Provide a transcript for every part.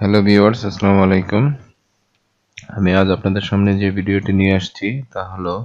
Hello viewers, আসসালামু আলাইকুম। আমি আজ আপনাদের সামনে যে ভিডিওটি নিয়ে আসছি তা হলো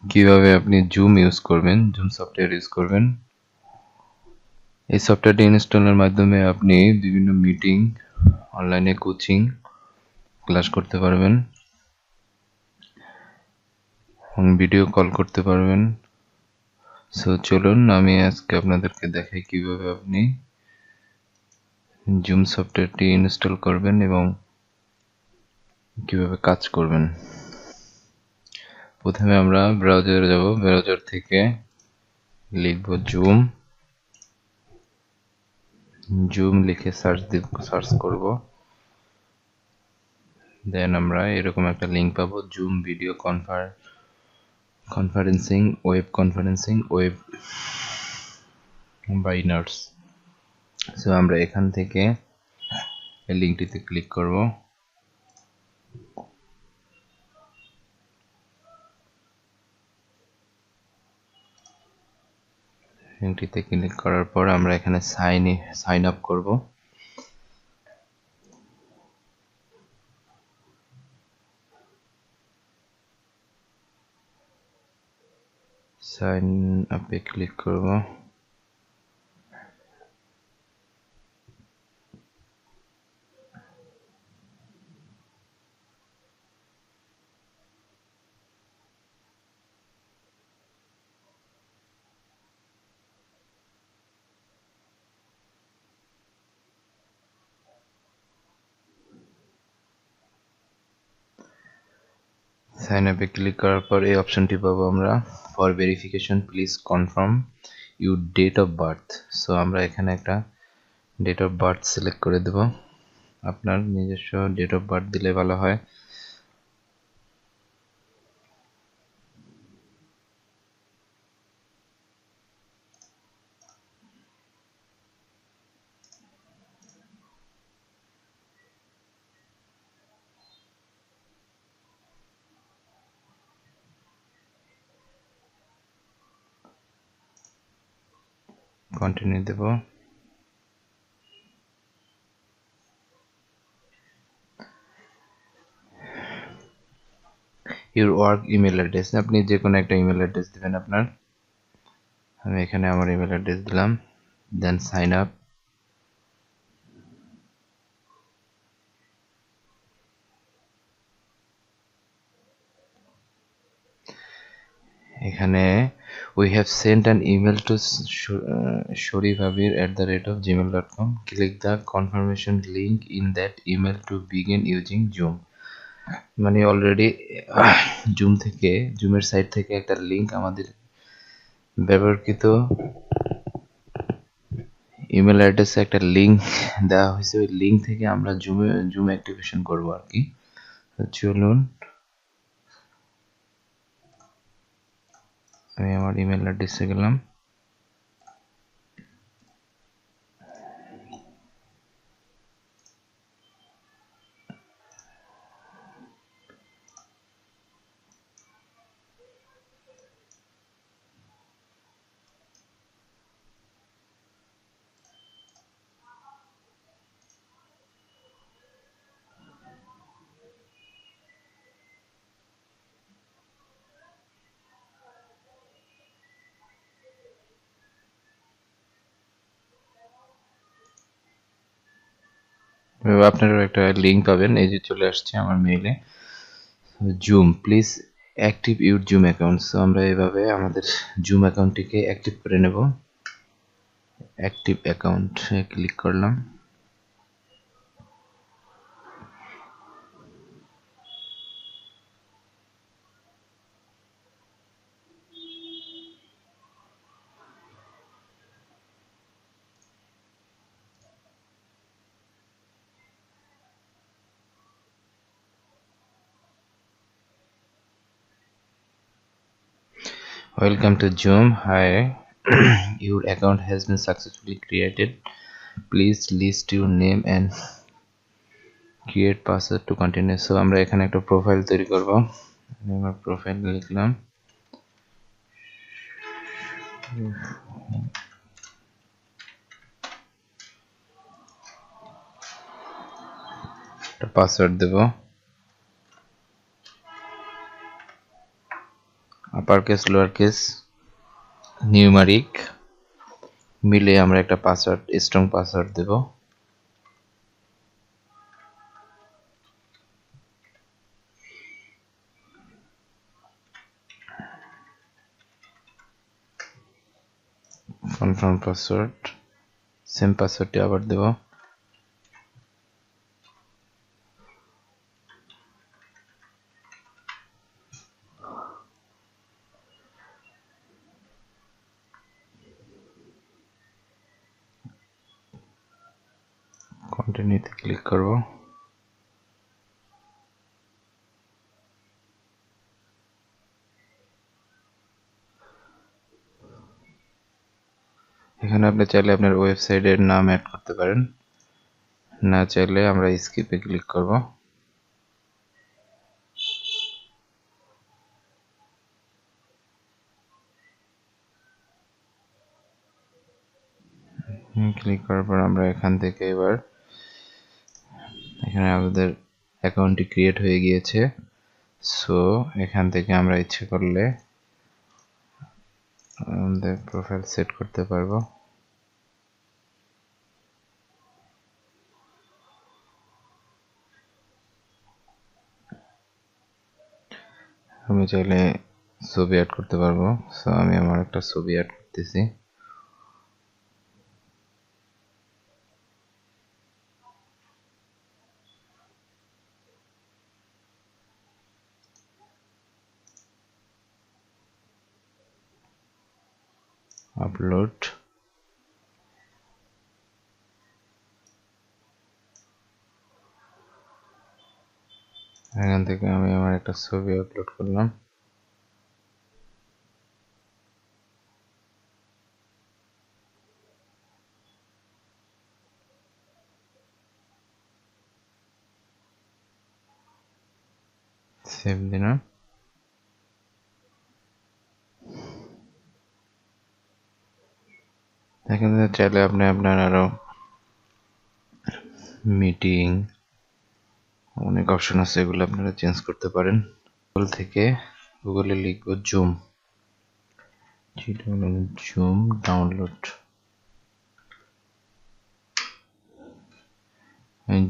কিভাবে আপনি জুম ইউজ করবেন, জুম সফটওয়্যার ইউজ করবেন। এই সফটওয়্যারটি ইনস্টলের মাধ্যমে আপনি বিভিন্ন মিটিং, অনলাইনে কোচিং ক্লাস করতে পারবেন এবং ভিডিও কল করতে পারবেন। সো চলুন আমি আজকে আপনাদেরকে দেখাই কিভাবে আপনি জুম সফটওয়্যারটি ইনস্টল করবেন এবং কিভাবে কাজ করবেন। প্রথমে আমরা ব্রাউজারে যাব, ব্রাউজার থেকে লিখব জুম লিখে সার্চ করব। দেন আমরা এরকম একটা লিংক পাবো, Zoom video conferencing webinars. So আমরা এখান থেকে এই লিংকটিতে ক্লিক করব। লিংকটিতে ক্লিক করার পর আমরা এখানে সাইন আপ করব। সাইন আপে ক্লিক করব। সাইন আপে ক্লিক করার পর এই অপশনটি পাবো আমরা, for verification please confirm your date of birth. So আমরা এখানে একটা ডেট অফ বার্থ সিলেক্ট করে দেব। আপনার নিজস্ব ডেট অফ বার্থ দিলে ভালো হয়। কন্টিনিউ দেব। ইউর ওয়ার্ক ইমেল অ্যাড্রেস, আপনি যে কোনো একটা ইমেল অ্যাড্রেস দিবেন আপনার। আমি এখানে আমার ইমেল অ্যাড্রেস দিলাম। দেন সাইন আপ। এখানে we have sent an email to shoribhabir@gmail.com. Click the confirmation link in that email to begin using Zoom. মানে অলরেডি জুমের সাইট থেকে একটা লিংক আমাদের ব্যবহৃত ইমেল অ্যাড্রেসে একটা লিংক দেওয়া হয়েছে। ওই লিংক থেকে আমরা জুম অ্যাক্টিভেশন করব আর কি। চলুন আমি আমার ইমেল অ্যাড্রেসে গেলাম। আপনারা একটা লিংক পাবেন, এই যে চলে আসছে আমার মেইলে। Zoom please active your Zoom account. So আমরা এইভাবে আমাদের জুম অ্যাকাউন্টটিকে অ্যাক্টিভ করে নেব। অ্যাক্টিভ অ্যাকাউন্টে ক্লিক করলাম। Welcome to Zoom. Hi. Your account has been successfully created. Please list your name and create password to continue. So আমরা এখানে একটা প্রোফাইল তৈরি করব। আমি আমার প্রোফাইল লিখলাম। একটা পাসওয়ার্ড দেব, upper case lower case numeric মিলে আমরা একটা পাসওয়ার্ড, স্ট্রং পাসওয়ার্ড দেব। কনফার্ম পাসওয়ার্ড, সেম পাসওয়ার্ডটি আবার দেব। কন্টিনিউতে ক্লিক করব। এখানে আপনি চাইলে আপনার ওয়েবসাইটের নাম অ্যাড করতে পারেন, না চাইলে আমরা স্কিপে ক্লিক করব। ক্লিক করার পর আমরা এখান থেকে এবার এখানে আমাদের অ্যাকাউন্টটি ক্রিয়েট হয়ে গিয়েছে। সো এখান থেকে আমরা ইচ্ছে করলে আমাদের প্রোফাইল সেট করতে পারবো। আমি চাইলে ছবি অ্যাড করতে পারবো। সো আমি আমার একটা ছবি অ্যাড করতেছি। আপলোড, এখান থেকে আমি আমার একটা ছবি আপলোড করলাম। সেভ দিলাম। এখানে চাইলে আপনি আপনার আরো মিটিং অনেক অপশন আছে, এগুলো আপনারা চেঞ্জ করতে পারেন। গুগল থেকে গুগলে লিখবো zoom, zoom download.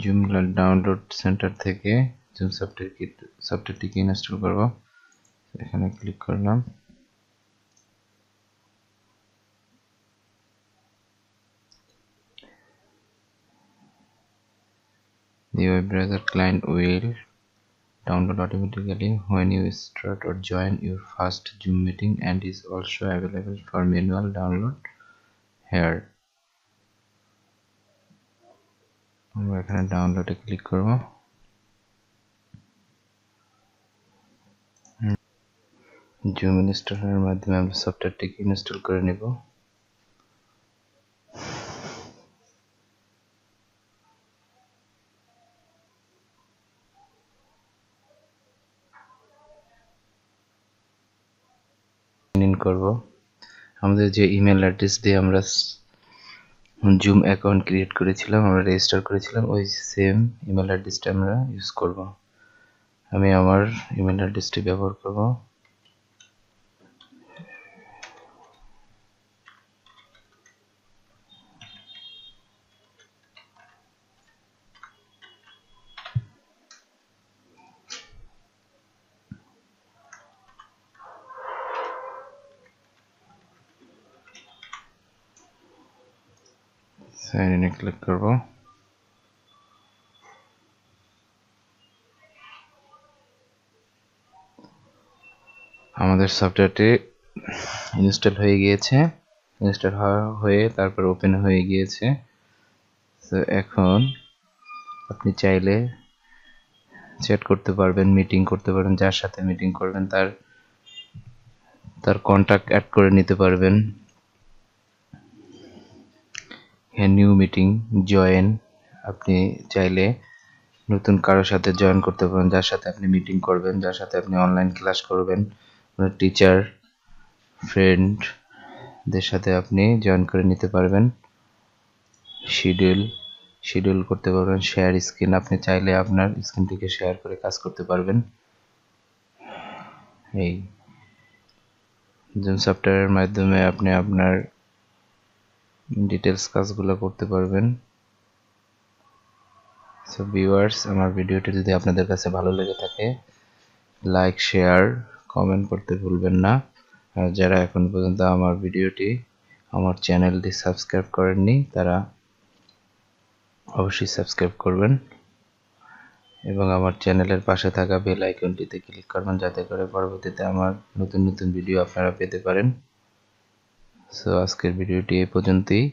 Zoom download centre থেকে জুম সফটওয়্যারটিকে ইনস্টল করব। এখানে ক্লিক করলাম। The web browser client will download automatically when you start or join your first Zoom meeting and is also available for manual download here. আমরা এখানে ডাউনলোডে click করব। Zoom ইনস্টলারের মাধ্যমে আমরা সফটওয়্যারটিকে ইনস্টল করে নেব। করব আমাদের যে ইমেল অ্যাড্রেস দিয়ে আমরা জুম অ্যাকাউন্ট ক্রিয়েট করেছিলাম, আমরা রেজিস্টার করেছিলাম, ওই সেম ইমেল অ্যাড্রেসটা আমরা ইউজ করব। আমি আমার ইমেল অ্যাড্রেসটি ব্যবহার করব। সাইন ইনে ক্লিক করব। আমাদের সফটওয়্যারটি ইনস্টল হয়ে গিয়েছে, ইনস্টল হয়ে তারপর ওপেন হয়ে গিয়েছে। তো এখন আপনি চাইলে চ্যাট করতে পারবেন, মিটিং করতে পারবেন, যার সাথে মিটিং করবেন তার কন্টাক্ট অ্যাড করে নিতে পারবেন। নিউ মিটিং জয়েন, আপনি চাইলে নতুন কারোর সাথে জয়েন করতে পারেন, যার সাথে আপনি মিটিং করবেন, যার সাথে আপনি অনলাইন ক্লাস করবেন, টিচার ফ্রেন্ডদের সাথে আপনি জয়েন করে নিতে পারবেন। শিডিউল শিডিউল করতে পারবেন। শেয়ার স্ক্রিন, আপনি চাইলে আপনার স্ক্রিনটিকে শেয়ার করে কাজ করতে পারবেন। এই জুম সফটওয়্যারের মাধ্যমে আপনি আপনার ডিটেলস কাজগুলো করতে পারবেন। সো ভিউয়ার্স, আমার ভিডিওটি যদি আপনাদের কাছে ভালো লেগে থাকে, লাইক, শেয়ার, কমেন্ট করতে ভুলবেন না। আর যারা এখন পর্যন্ত আমার ভিডিওটি, আমার চ্যানেলটি সাবস্ক্রাইব করেননি, তারা অবশ্যই সাবস্ক্রাইব করবেন এবং আমার চ্যানেলের পাশে থাকা বেল আইকনটিতে ক্লিক করবেন, যাতে করে পরবর্তীতে আমার নতুন নতুন ভিডিও আপনারা পেতে পারেন। সো আজকের ভিডিওটি এই পর্যন্তই।